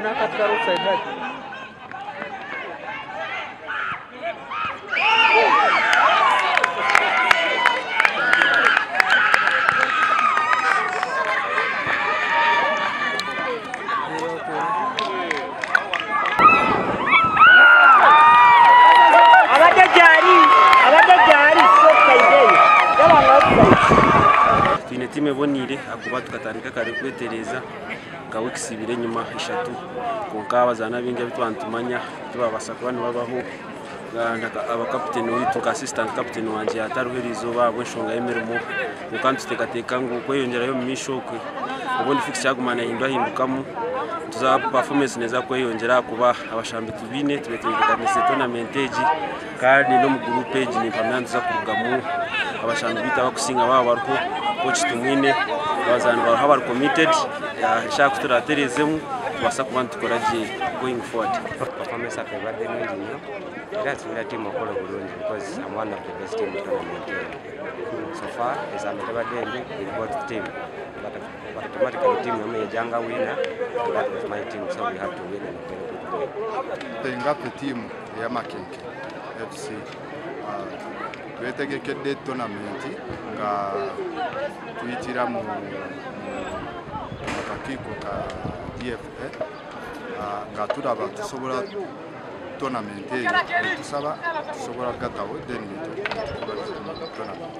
Mena katika outside right. Time bonire akuba tukatandika kare kwetereza ka weeks ibire nyuma 3 konka abazana binge bitwantumanya tubabasa kubana babaho aba captain witu ka assistant captain wanje yataruherizo babo nshonga yemerimo ukantu tekateka ngo kweyongera yo mishokwe ubundi fix cyagumana hindukamo tuza performance neza kweyongera kuba abashambi tubine tubetegeka nese tournament eji kandi no mu group page ni pamyanza kurugamo abashambi bita bakusinga babaruko coach tumwine bazana bahabar committed yashaka turaterezemo basa kubantu koraje going forward. Performance of the nyo that's the team of Kolo Burundi because I'm one of the best teams in the tournament. So far as I'm never doing with both team, but automatically team yamejanga winner, that was my team, so we have to win and play. Penga pe team ya Makenke FC twetegekede tournament nga tuitira mu kakiko ka DFA nga turaba tusobola tournament eyo tusaba tusobola gatawo then tournament.